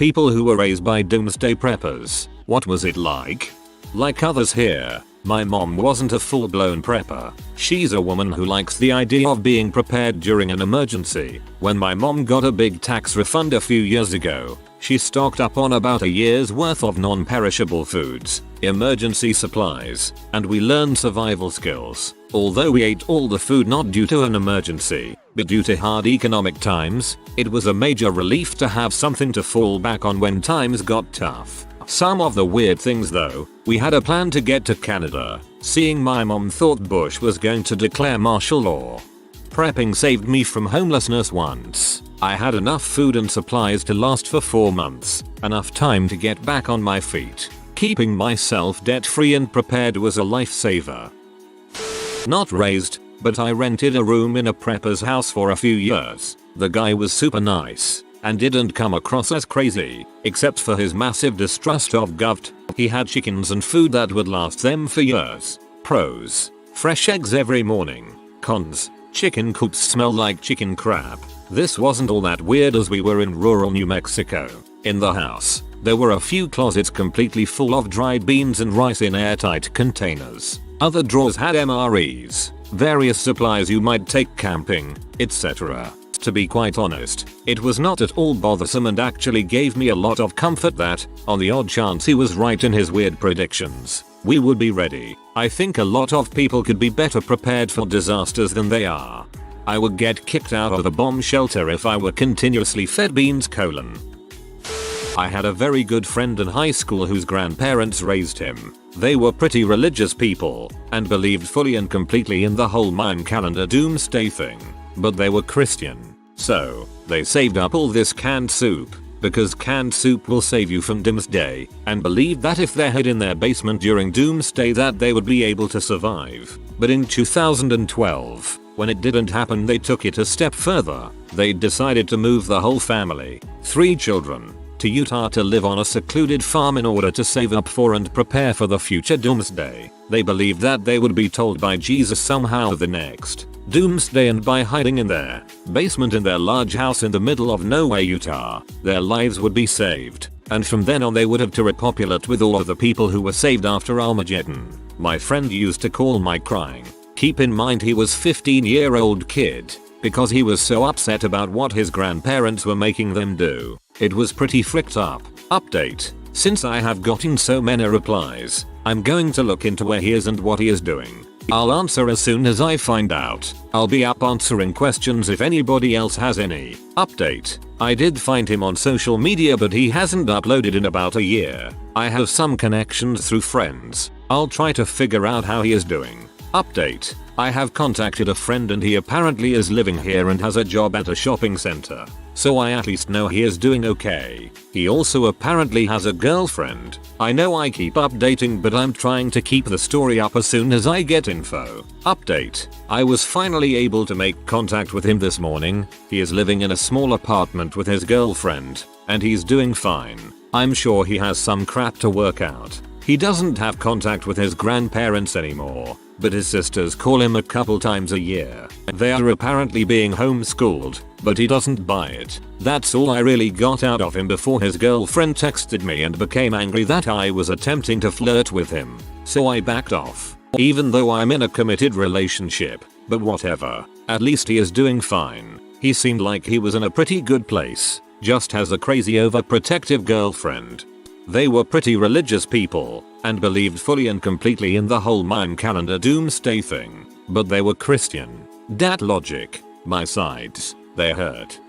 People who were raised by Doomsday preppers, what was it like? Like others here, my mom wasn't a full-blown prepper. She's a woman who likes the idea of being prepared during an emergency. When my mom got a big tax refund a few years ago, she stocked up on about a year's worth of non-perishable foods, emergency supplies, and we learned survival skills. Although we ate all the food not due to an emergency, but due to hard economic times, it was a major relief to have something to fall back on when times got tough. Some of the weird things though, we had a plan to get to Canada. Seeing my mom thought Bush was going to declare martial law. Prepping saved me from homelessness once. I had enough food and supplies to last for 4 months, enough time to get back on my feet. Keeping myself debt-free and prepared was a lifesaver. Not raised, but I rented a room in a prepper's house for a few years. The guy was super nice and didn't come across as crazy, except for his massive distrust of govt. He had chickens and food that would last them for years. Pros: fresh eggs every morning. Cons: chicken coops smell like chicken crap. This wasn't all that weird as we were in rural New Mexico. In the house, there were a few closets completely full of dried beans and rice in airtight containers. Other drawers had MREs, various supplies you might take camping, etc. To be quite honest, it was not at all bothersome and actually gave me a lot of comfort that, on the odd chance he was right in his weird predictions, we would be ready. I think a lot of people could be better prepared for disasters than they are. I would get kicked out of a bomb shelter if I were continuously fed beans : I had a very good friend in high school whose grandparents raised him. They were pretty religious people and believed fully and completely in the whole Mayan calendar doomsday thing, but they were Christian. So, they saved up all this canned soup, because canned soup will save you from doomsday, and believed that if they hid in their basement during doomsday that they would be able to survive. But in 2012, when it didn't happen, they took it a step further. They decided to move the whole family, 3 children, to Utah to live on a secluded farm in order to save up for and prepare for the future doomsday. They believed that they would be told by Jesus somehow the next doomsday, and by hiding in their basement in their large house in the middle of nowhere, Utah, their lives would be saved. And from then on they would have to repopulate with all of the people who were saved after Armageddon. My friend used to call my crying. Keep in mind he was 15-year-old kid, because he was so upset about what his grandparents were making them do. It was pretty fricked up. Update: since I have gotten so many replies, I'm going to look into where he is and what he is doing. I'll answer as soon as I find out. I'll be up answering questions if anybody else has any. Update: I did find him on social media, but he hasn't uploaded in about a year. I have some connections through friends. I'll try to figure out how he is doing. Update: I have contacted a friend and he apparently is living here and has a job at a shopping center, so I at least know he is doing okay. He also apparently has a girlfriend. I know I keep updating, but I'm trying to keep the story up as soon as I get info. Update: I was finally able to make contact with him this morning. He is living in a small apartment with his girlfriend, and he's doing fine. I'm sure he has some crap to work out. He doesn't have contact with his grandparents anymore, but his sisters call him a couple times a year. They are apparently being homeschooled, but he doesn't buy it. That's all I really got out of him before his girlfriend texted me and became angry that I was attempting to flirt with him. So I backed off. Even though I'm in a committed relationship, but whatever. At least he is doing fine. He seemed like he was in a pretty good place, just has a crazy overprotective girlfriend. They were pretty religious people and believed fully and completely in the whole Mayan calendar doomsday thing, but they were Christian. Dat logic. My sides. They hurt.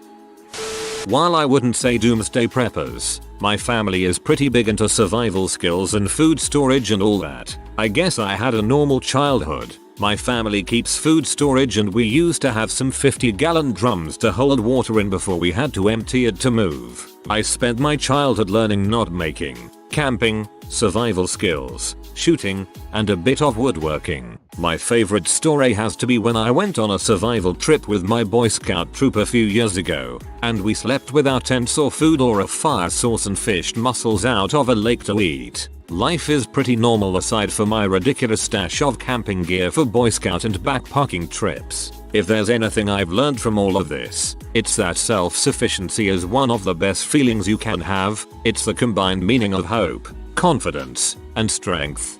While I wouldn't say doomsday preppers, my family is pretty big into survival skills and food storage and all that. I guess I had a normal childhood. My family keeps food storage and we used to have some 50-gallon drums to hold water in before we had to empty it to move. I spent my childhood learning knot making, camping, survival skills, shooting, and a bit of woodworking. My favorite story has to be when I went on a survival trip with my Boy Scout troop a few years ago, and we slept without tents or food or a fire source and fished mussels out of a lake to eat. Life is pretty normal aside from my ridiculous stash of camping gear for Boy Scout and backpacking trips. If there's anything I've learned from all of this, it's that self-sufficiency is one of the best feelings you can have. It's the combined meaning of hope, confidence, and strength.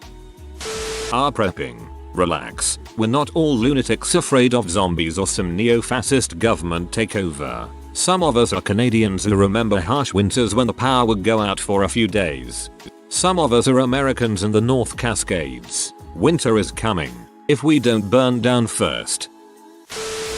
Prepping. Relax, we're not all lunatics afraid of zombies or some neo-fascist government takeover. Some of us are Canadians who remember harsh winters when the power would go out for a few days. Some of us are Americans in the North Cascades. Winter is coming, if we don't burn down first.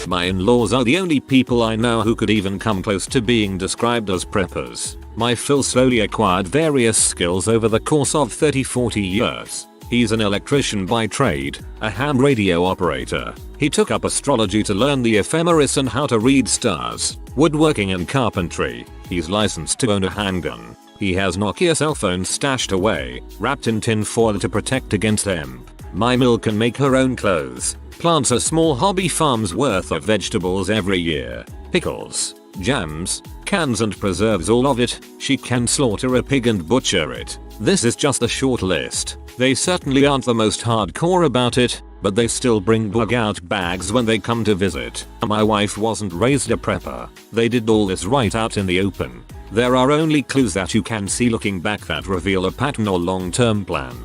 My in-laws are the only people I know who could even come close to being described as preppers. My Phil slowly acquired various skills over the course of 30-40 years. He's an electrician by trade, a ham radio operator. He took up astrology to learn the ephemeris and how to read stars, woodworking and carpentry. He's licensed to own a handgun. He has Nokia cell phones stashed away, wrapped in tin foil to protect against hemp. My mill can make her own clothes, plants a small hobby farm's worth of vegetables every year, pickles, jams, cans and preserves all of it. She can slaughter a pig and butcher it. This is just a short list. They certainly aren't the most hardcore about it, but they still bring bug out bags when they come to visit. My wife wasn't raised a prepper. They did all this right out in the open. There are only clues that you can see looking back that reveal a pattern or long-term plan.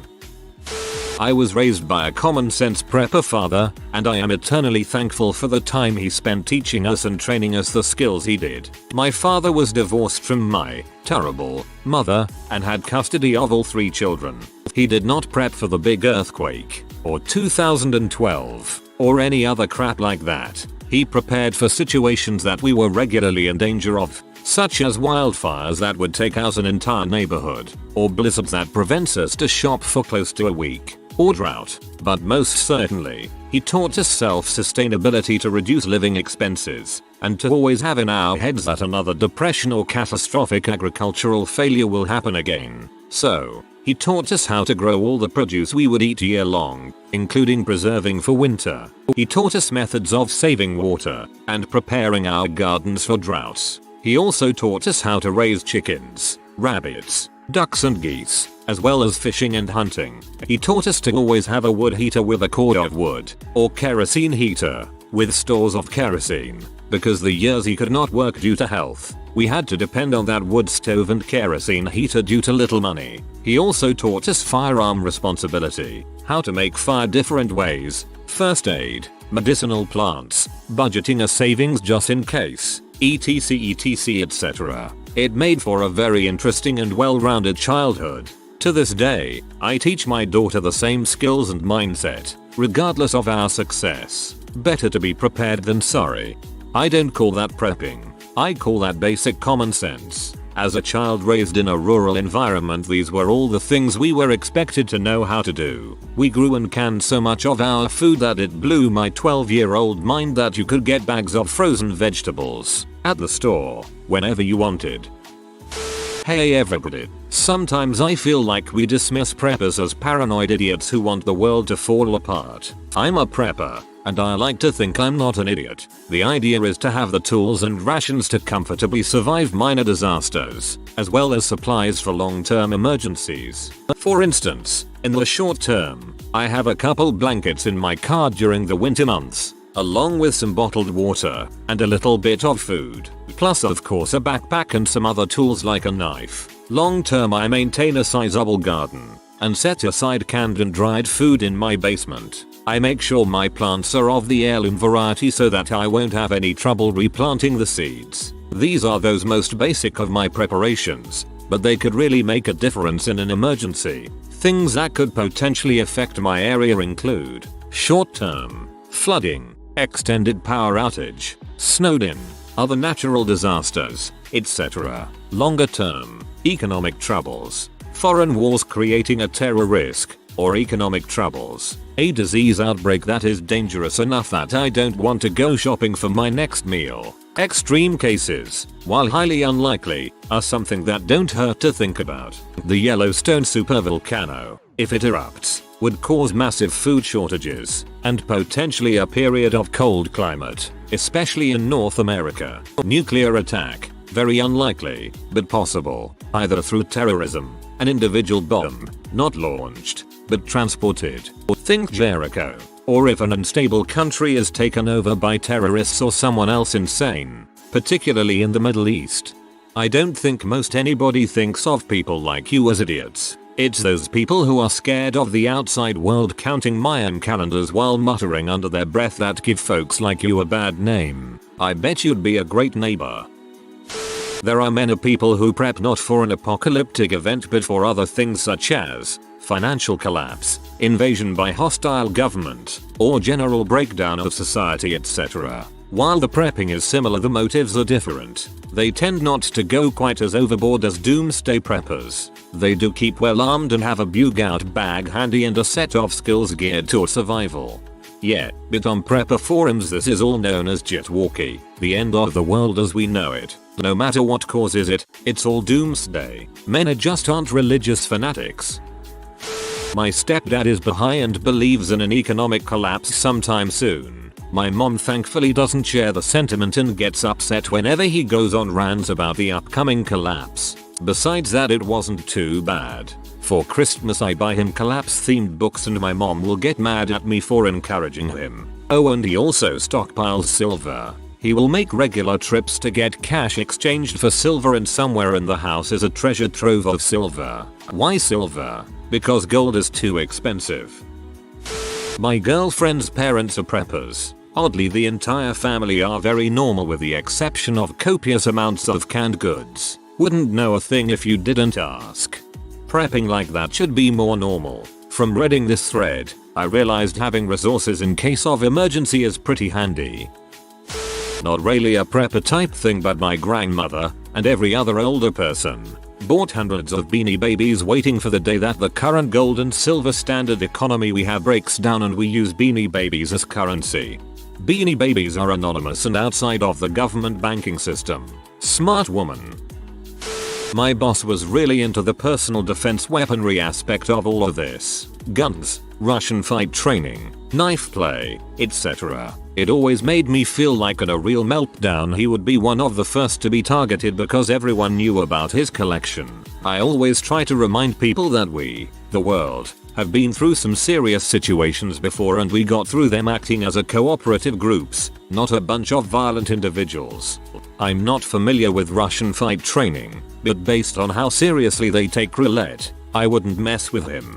I was raised by a common sense prepper father, and I am eternally thankful for the time he spent teaching us and training us the skills he did. My father was divorced from my terrible mother and had custody of all 3 children. He did not prep for the big earthquake, or 2012, or any other crap like that. He prepared for situations that we were regularly in danger of, such as wildfires that would take out an entire neighborhood, or blizzards that prevents us to shop for close to a week, or drought. But most certainly, he taught us self-sustainability to reduce living expenses, and to always have in our heads that another depression or catastrophic agricultural failure will happen again. So, he taught us how to grow all the produce we would eat year long, including preserving for winter. He taught us methods of saving water and preparing our gardens for droughts. He also taught us how to raise chickens, rabbits, ducks and geese, as well as fishing and hunting. He taught us to always have a wood heater with a cord of wood, or kerosene heater, with stores of kerosene, because the years he could not work due to health, we had to depend on that wood stove and kerosene heater due to little money. He also taught us firearm responsibility, how to make fire different ways, first aid, medicinal plants, budgeting a savings just in case, etc etc. It made for a very interesting and well-rounded childhood. To this day, I teach my daughter the same skills and mindset, regardless of our success. Better to be prepared than sorry. I don't call that prepping. I call that basic common sense. As a child raised in a rural environment, these were all the things we were expected to know how to do. We grew and canned so much of our food that it blew my 12-year-old mind that you could get bags of frozen vegetables at the store whenever you wanted. Hey everybody. Sometimes I feel like we dismiss preppers as paranoid idiots who want the world to fall apart. I'm a prepper, and I like to think I'm not an idiot. The idea is to have the tools and rations to comfortably survive minor disasters, as well as supplies for long-term emergencies. For instance, in the short term, I have a couple blankets in my car during the winter months, along with some bottled water and a little bit of food, plus of course a backpack and some other tools like a knife. Long term, I maintain a sizable garden and set aside canned and dried food in my basement. I make sure my plants are of the heirloom variety so that I won't have any trouble replanting the seeds. These are those most basic of my preparations, but they could really make a difference in an emergency. Things that could potentially affect my area include short term flooding, extended power outage, snowed in, other natural disasters, etc. Longer term, economic troubles, foreign wars creating a terror risk, or economic troubles, a disease outbreak that is dangerous enough that I don't want to go shopping for my next meal. Extreme cases, while highly unlikely, are something that don't hurt to think about. The Yellowstone supervolcano, if it erupts, would cause massive food shortages and potentially a period of cold climate, especially in North America. Nuclear attack, very unlikely, but possible, either through terrorism, an individual bomb, not launched, but transported, or think Jericho, or if an unstable country is taken over by terrorists or someone else insane, particularly in the Middle East. I don't think most anybody thinks of people like you as idiots. It's those people who are scared of the outside world counting Mayan calendars while muttering under their breath that give folks like you a bad name. I bet you'd be a great neighbor. There are many people who prep not for an apocalyptic event but for other things such as financial collapse, invasion by hostile government, or general breakdown of society, etc. While the prepping is similar, the motives are different. They tend not to go quite as overboard as doomsday preppers. They do keep well armed and have a bug-out bag handy and a set of skills geared toward survival. Yeah, but on prepper forums this is all known as jitwalkie, the end of the world as we know it. No matter what causes it, it's all doomsday. Men just aren't religious fanatics. My stepdad is Baha'i and believes in an economic collapse sometime soon. My mom thankfully doesn't share the sentiment and gets upset whenever he goes on rants about the upcoming collapse. Besides that, it wasn't too bad. For Christmas I buy him collapse themed books and my mom will get mad at me for encouraging him. Oh, and he also stockpiles silver. He will make regular trips to get cash exchanged for silver, and somewhere in the house is a treasure trove of silver. Why silver? Because gold is too expensive. My girlfriend's parents are preppers. Oddly, the entire family are very normal with the exception of copious amounts of canned goods. Wouldn't know a thing if you didn't ask. Prepping like that should be more normal. From reading this thread, I realized having resources in case of emergency is pretty handy. Not really a prepper type thing, but my grandmother, and every other older person, bought hundreds of Beanie Babies waiting for the day that the current gold and silver standard economy we have breaks down and we use Beanie Babies as currency. Beanie Babies are anonymous and outside of the government banking system. Smart woman. My boss was really into the personal defense weaponry aspect of all of this. Guns, Russian fight training, knife play, etc. It always made me feel like in a real meltdown he would be one of the first to be targeted because everyone knew about his collection. I always try to remind people that we, the world, have been through some serious situations before and we got through them acting as a cooperative groups, not a bunch of violent individuals. I'm not familiar with Russian fight training, but based on how seriously they take roulette, I wouldn't mess with him.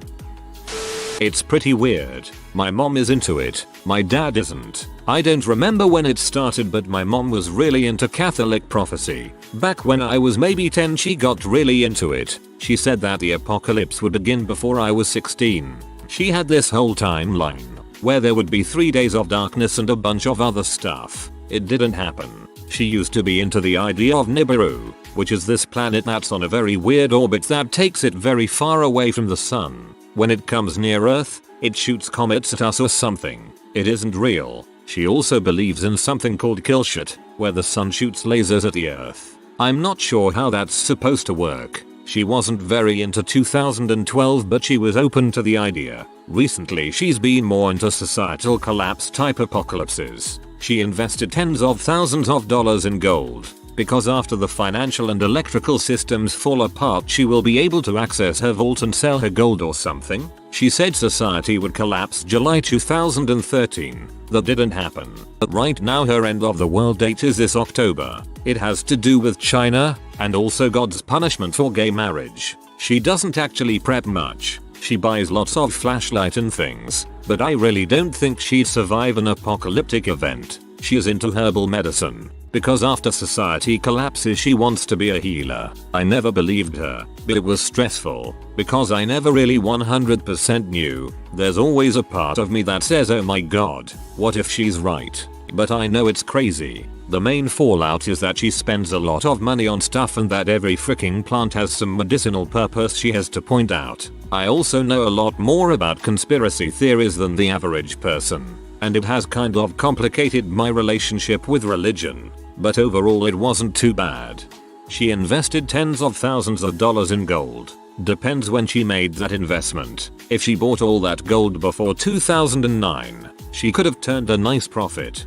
It's pretty weird. My mom is into it, my dad isn't. I don't remember when it started, but my mom was really into Catholic prophecy. Back when I was maybe 10 she got really into it. She said that the apocalypse would begin before I was 16. She had this whole timeline where there would be 3 days of darkness and a bunch of other stuff. It didn't happen. She used to be into the idea of Nibiru, which is this planet that's on a very weird orbit that takes it very far away from the sun. When it comes near Earth, it shoots comets at us or something. It isn't real. She also believes in something called killshot, where the sun shoots lasers at the Earth. I'm not sure how that's supposed to work. She wasn't very into 2012, but she was open to the idea. Recently she's been more into societal collapse type apocalypses. She invested tens of thousands of dollars in gold, because after the financial and electrical systems fall apart she will be able to access her vault and sell her gold or something. She said society would collapse July 2013. That didn't happen. But right now her end of the world date is this October. It has to do with China, and also God's punishment for gay marriage. She doesn't actually prep much. She buys lots of flashlight and things, but I really don't think she'd survive an apocalyptic event. She is into herbal medicine, because after society collapses she wants to be a healer. I never believed her, but it was stressful, because I never really 100% knew. There's always a part of me that says, oh my god, what if she's right? But I know it's crazy. The main fallout is that she spends a lot of money on stuff and that every freaking plant has some medicinal purpose she has to point out. I also know a lot more about conspiracy theories than the average person, and it has kind of complicated my relationship with religion. But overall it wasn't too bad. She invested tens of thousands of dollars in gold. Depends when she made that investment. If she bought all that gold before 2009, she could have turned a nice profit.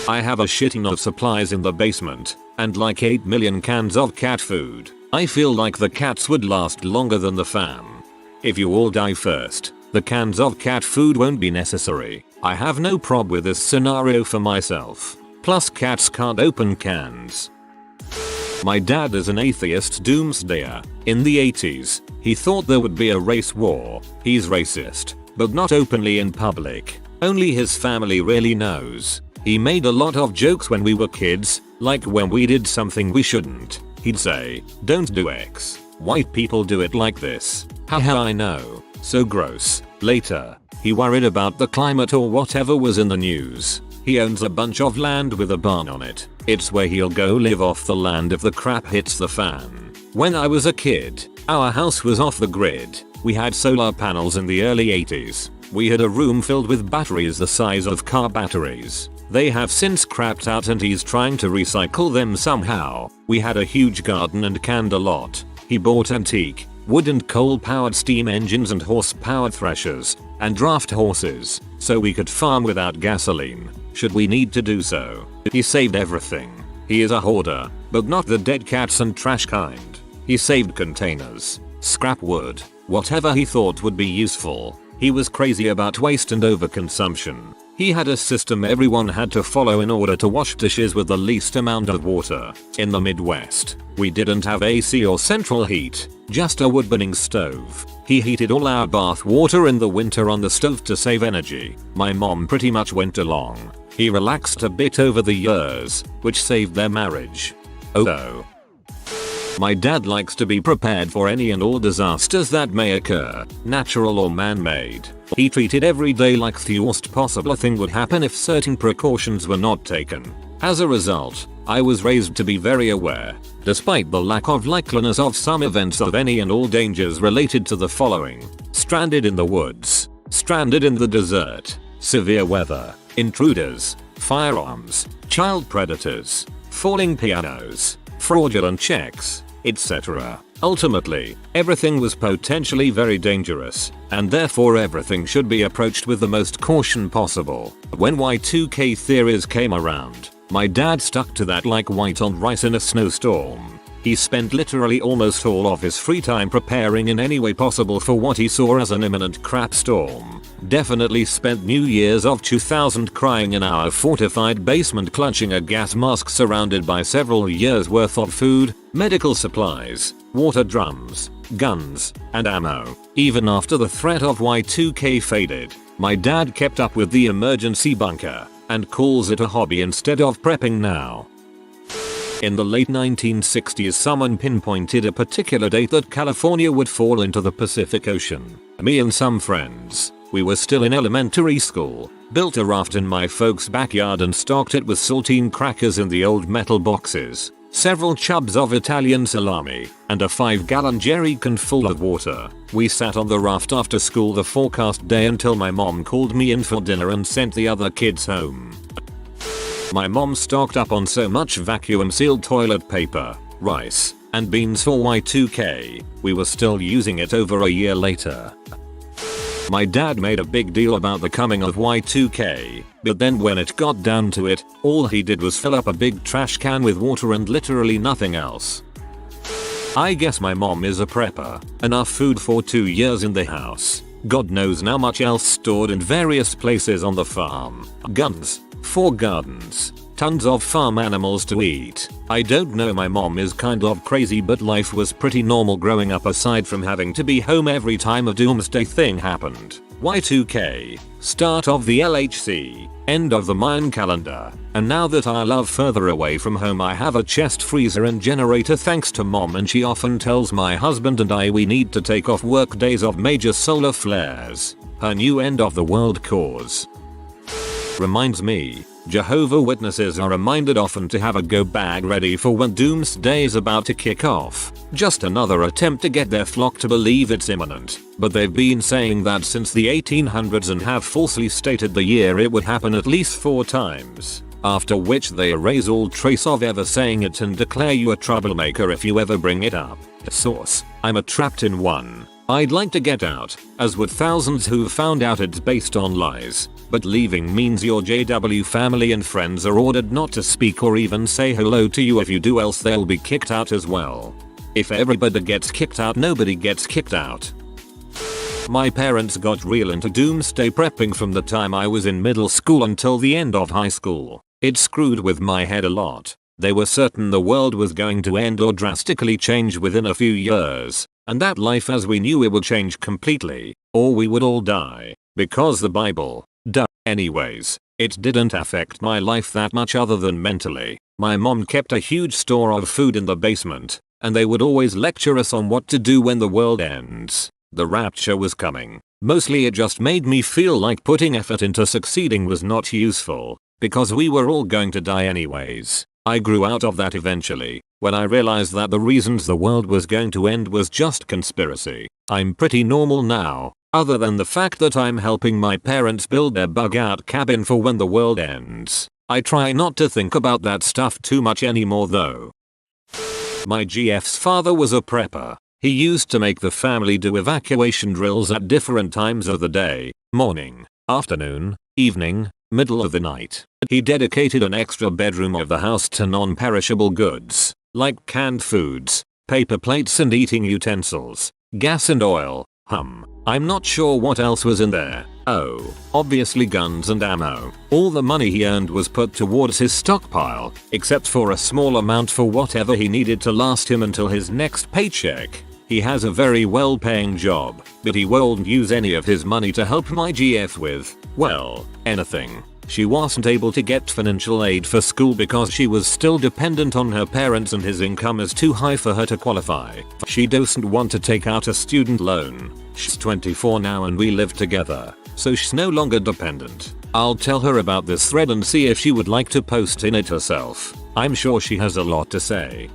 I have a shitting of supplies in the basement and like 8 million cans of cat food. I feel like the cats would last longer than the fam. If you all die first, the cans of cat food won't be necessary. I have no prob with this scenario for myself. Plus cats can't open cans. My dad is an atheist doomsdayer. In the 80s, he thought there would be a race war. He's racist, but not openly in public. Only his family really knows. He made a lot of jokes when we were kids, like when we did something we shouldn't. He'd say, "Don't do X. White people do it like this." Haha, I know. So gross. Later, he worried about the climate or whatever was in the news. He owns a bunch of land with a barn on it. It's where he'll go live off the land if the crap hits the fan. When I was a kid, our house was off the grid. We had solar panels in the early 80s. We had a room filled with batteries the size of car batteries. They have since crapped out and he's trying to recycle them somehow. We had a huge garden and canned a lot. He bought antique, wood and coal powered steam engines and horse powered threshers, and draft horses, so we could farm without gasoline, should we need to do so. He saved everything. He is a hoarder, but not the dead cats and trash kind. He saved containers, scrap wood, whatever he thought would be useful. He was crazy about waste and overconsumption. He had a system everyone had to follow in order to wash dishes with the least amount of water. In the Midwest, we didn't have AC or central heat, just a wood-burning stove. He heated all our bath water in the winter on the stove to save energy. My mom pretty much went along. He relaxed a bit over the years, which saved their marriage. Oh. My dad likes to be prepared for any and all disasters that may occur, natural or man-made. He treated every day like the worst possible thing would happen if certain precautions were not taken. As a result, I was raised to be very aware, despite the lack of likeliness of some events, of any and all dangers related to the following: stranded in the woods, stranded in the desert, severe weather, intruders, firearms, child predators, falling pianos, fraudulent checks, etc. Ultimately, everything was potentially very dangerous, and therefore everything should be approached with the most caution possible. When Y2K theories came around, my dad stuck to that like white on rice in a snowstorm. He spent literally almost all of his free time preparing in any way possible for what he saw as an imminent crap storm. Definitely spent New Year's of 2000 crying in our fortified basement clutching a gas mask surrounded by several years worth of food, medical supplies, water drums, guns, and ammo. Even after the threat of Y2K faded, my dad kept up with the emergency bunker and calls it a hobby instead of prepping now. In the late 1960s, someone pinpointed a particular date that California would fall into the Pacific Ocean. Me and some friends, we were still in elementary school, built a raft in my folks' backyard and stocked it with saltine crackers in the old metal boxes, several chubs of Italian salami, and a 5-gallon jerry can full of water. We sat on the raft after school the forecast day until my mom called me in for dinner and sent the other kids home. My mom stocked up on so much vacuum sealed toilet paper, rice, and beans for Y2K, we were still using it over a year later. My dad made a big deal about the coming of Y2K, but then when it got down to it, all he did was fill up a big trash can with water and literally nothing else. I guess my mom is a prepper. Enough food for 2 years in the house. God knows how much else stored in various places on the farm. Guns, 4 gardens, tons of farm animals to eat. I don't know, my mom is kind of crazy, but life was pretty normal growing up aside from having to be home every time a doomsday thing happened. Y2K, start of the LHC, end of the Mayan calendar, and now that I live further away from home I have a chest freezer and generator thanks to mom, and she often tells my husband and I we need to take off work days of major solar flares. Her new end of the world cause. Reminds me, Jehovah Witnesses are reminded often to have a go bag ready for when doomsday is about to kick off. Just another attempt to get their flock to believe it's imminent. But they've been saying that since the 1800s and have falsely stated the year it would happen at least 4 times. after which they erase all trace of ever saying it and declare you a troublemaker if you ever bring it up. Source: I'm a trapped in one. I'd like to get out, as would thousands who found out it's based on lies. But leaving means your JW family and friends are ordered not to speak or even say hello to you if you do, else they'll be kicked out as well. If everybody gets kicked out, nobody gets kicked out. My parents got real into doomsday prepping from the time I was in middle school until the end of high school. It screwed with my head a lot. They were certain the world was going to end or drastically change within a few years, and that life as we knew it would change completely, or we would all die. Because the Bible. Duh. Anyways, it didn't affect my life that much other than mentally. My mom kept a huge store of food in the basement, and they would always lecture us on what to do when the world ends. The rapture was coming. Mostly it just made me feel like putting effort into succeeding was not useful, because we were all going to die anyways. I grew out of that eventually, when I realized that the reasons the world was going to end was just conspiracy. I'm pretty normal now, other than the fact that I'm helping my parents build their bug out cabin for when the world ends. I try not to think about that stuff too much anymore though. My GF's father was a prepper. He used to make the family do evacuation drills at different times of the day: morning, afternoon, evening, middle of the night. He dedicated an extra bedroom of the house to non-perishable goods, like canned foods, paper plates and eating utensils, gas and oil. I'm not sure what else was in there. Oh, obviously guns and ammo. All the money he earned was put towards his stockpile, except for a small amount for whatever he needed to last him until his next paycheck. He has a very well-paying job, but he won't use any of his money to help my GF with, well, anything. She wasn't able to get financial aid for school because she was still dependent on her parents and his income is too high for her to qualify. She doesn't want to take out a student loan. She's 24 now and we live together, so she's no longer dependent. I'll tell her about this thread and see if she would like to post in it herself. I'm sure she has a lot to say.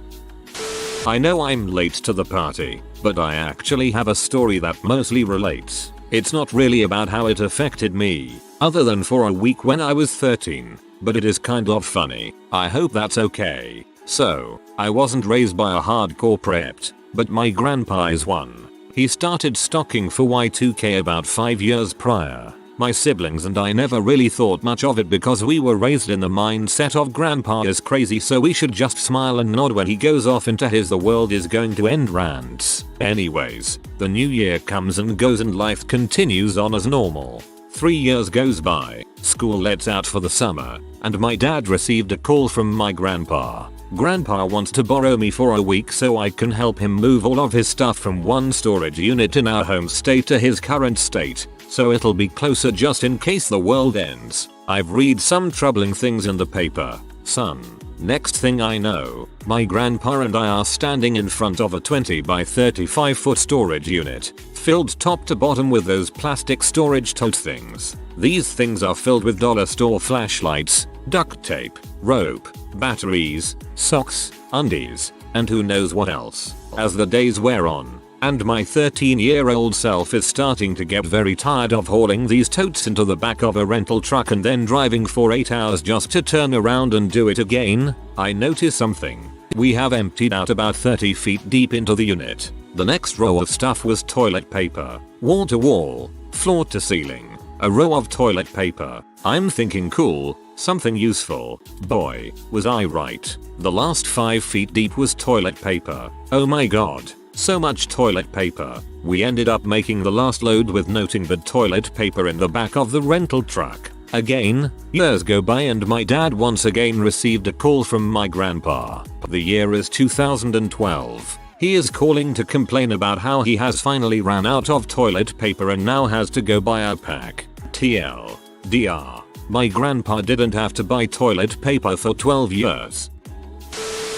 I know I'm late to the party, but I actually have a story that mostly relates. It's not really about how it affected me, other than for a week when I was 13, but it is kind of funny. I hope that's okay. So, I wasn't raised by a hardcore prepped, but my grandpa is one. He started stocking for Y2K about 5 years prior. My siblings and I never really thought much of it because we were raised in the mindset of grandpa is crazy, so we should just smile and nod when he goes off into his the world is going to end rants. Anyways, the new year comes and goes and life continues on as normal. 3 years goes by, school lets out for the summer, and my dad received a call from my grandpa. Grandpa wants to borrow me for a week so I can help him move all of his stuff from one storage unit in our home state to his current state, so it'll be closer just in case the world ends. I've read some troubling things in the paper, son. Next thing I know, my grandpa and I are standing in front of a 20 by 35 foot storage unit, filled top to bottom with those plastic storage tote things. These things are filled with dollar store flashlights, duct tape, rope, batteries, socks, undies, and who knows what else. As the days wear on, and my 13-year-old self is starting to get very tired of hauling these totes into the back of a rental truck and then driving for 8 hours just to turn around and do it again, I notice something. We have emptied out about 30 feet deep into the unit. The next row of stuff was toilet paper, wall to wall, floor to ceiling. A row of toilet paper. I'm thinking cool, something useful. Boy, was I right. The last 5 feet deep was toilet paper. Oh my god. So much toilet paper. We ended up making the last load with nothing but toilet paper in the back of the rental truck. Again, years go by and my dad once again received a call from my grandpa. The year is 2012. He is calling to complain about how he has finally ran out of toilet paper and now has to go buy a pack. TLDR. My grandpa didn't have to buy toilet paper for 12 years.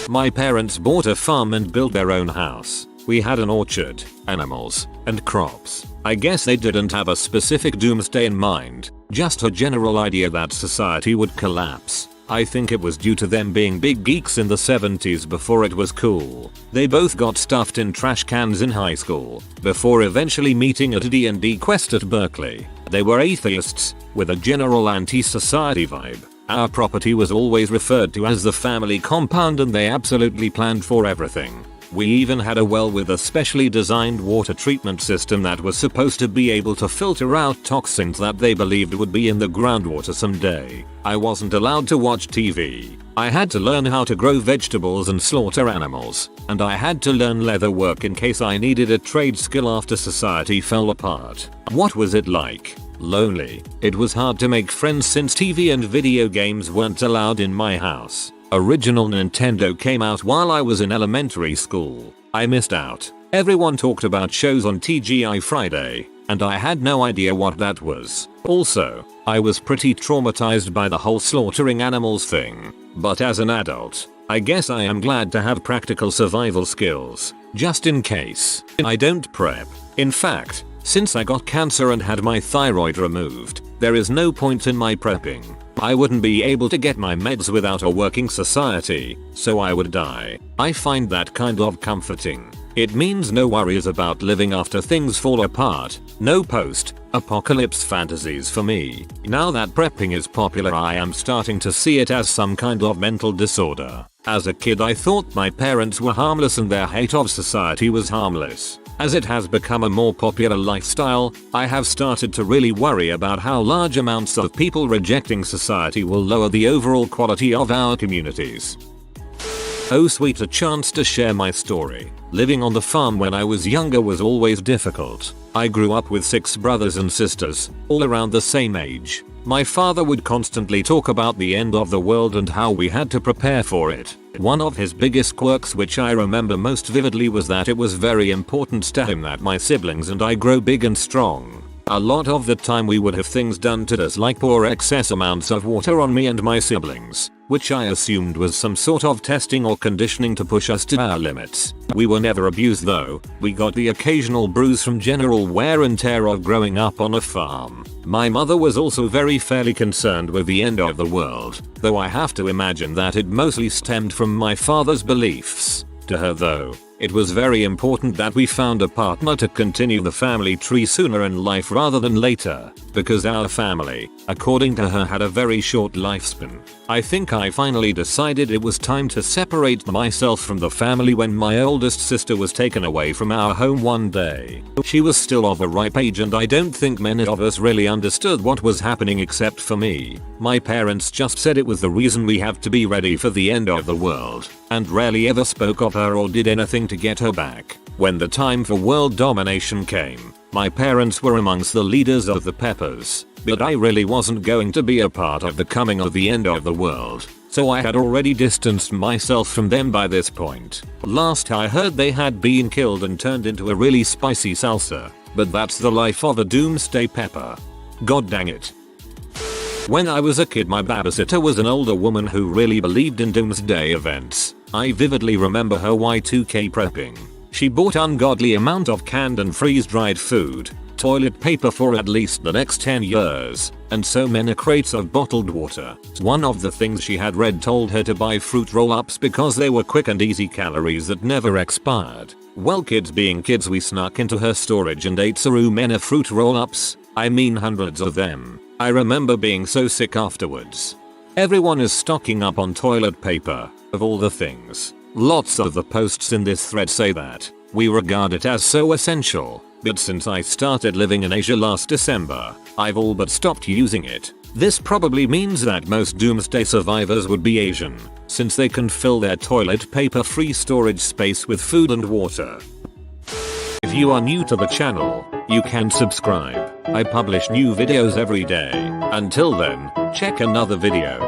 My parents bought a farm and built their own house. We had an orchard, animals, and crops. I guess they didn't have a specific doomsday in mind, just a general idea that society would collapse. I think it was due to them being big geeks in the 70s before it was cool. They both got stuffed in trash cans in high school, before eventually meeting at a D&D quest at Berkeley. They were atheists, with a general anti-society vibe. Our property was always referred to as the family compound and they absolutely planned for everything. We even had a well with a specially designed water treatment system that was supposed to be able to filter out toxins that they believed would be in the groundwater someday. I wasn't allowed to watch TV. I had to learn how to grow vegetables and slaughter animals, and I had to learn leather work in case I needed a trade skill after society fell apart. What was it like? Lonely. It was hard to make friends since TV and video games weren't allowed in my house. Original Nintendo came out while I was in elementary school. I missed out. Everyone talked about shows on TGI Friday, and I had no idea what that was. Also, I was pretty traumatized by the whole slaughtering animals thing. But as an adult, I guess I am glad to have practical survival skills, just in case I don't prep. In fact, since I got cancer and had my thyroid removed, there is no point in my prepping. I wouldn't be able to get my meds without a working society, so I would die. I find that kind of comforting. It means no worries about living after things fall apart, no post-apocalypse fantasies for me. Now that prepping is popular, I am starting to see it as some kind of mental disorder. As a kid I thought my parents were harmless and their hate of society was harmless. As it has become a more popular lifestyle, I have started to really worry about how large amounts of people rejecting society will lower the overall quality of our communities. Oh sweet, a chance to share my story. Living on the farm when I was younger was always difficult. I grew up with 6 brothers and sisters, all around the same age. My father would constantly talk about the end of the world and how we had to prepare for it. One of his biggest quirks, which I remember most vividly, was that it was very important to him that my siblings and I grow big and strong. A lot of the time we would have things done to us like pour excess amounts of water on me and my siblings, which I assumed was some sort of testing or conditioning to push us to our limits. We were never abused though. We got the occasional bruise from general wear and tear of growing up on a farm. My mother was also fairly concerned with the end of the world, though I have to imagine that it mostly stemmed from my father's beliefs. To her though, it was very important that we found a partner to continue the family tree sooner in life rather than later, because our family, according to her, had a very short lifespan. I think I finally decided it was time to separate myself from the family when my oldest sister was taken away from our home one day. She was still of a ripe age and I don't think many of us really understood what was happening except for me. My parents just said it was the reason we have to be ready for the end of the world, and rarely ever spoke of her or did anything to get her back. When the time for world domination came, my parents were amongst the leaders of the Peppers, but I really wasn't going to be a part of the coming of the end of the world, so I had already distanced myself from them by this point. Last I heard they had been killed and turned into a really spicy salsa, but that's the life of a Doomsday Pepper. God dang it. When I was a kid, my babysitter was an older woman who really believed in Doomsday events. I vividly remember her Y2K prepping. She bought ungodly amount of canned and freeze-dried food, toilet paper for at least the next 10 years, and so many crates of bottled water. One of the things she had read told her to buy fruit roll-ups because they were quick and easy calories that never expired. Well, kids being kids, we snuck into her storage and ate so many fruit roll-ups. I mean hundreds of them. I remember being so sick afterwards. Everyone is stocking up on toilet paper, of all the things. Lots of the posts in this thread say that we regard it as so essential, but since I started living in Asia last December, I've all but stopped using it. This probably means that most Doomsday survivors would be Asian, since they can fill their toilet paper free storage space with food and water. If you are new to the channel, you can subscribe. I publish new videos every day. Until then, check another video.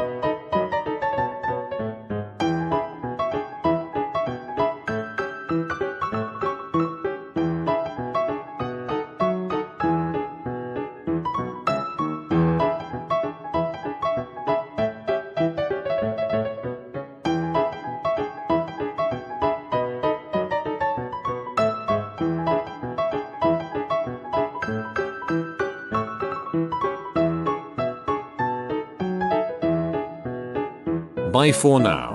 Bye for now.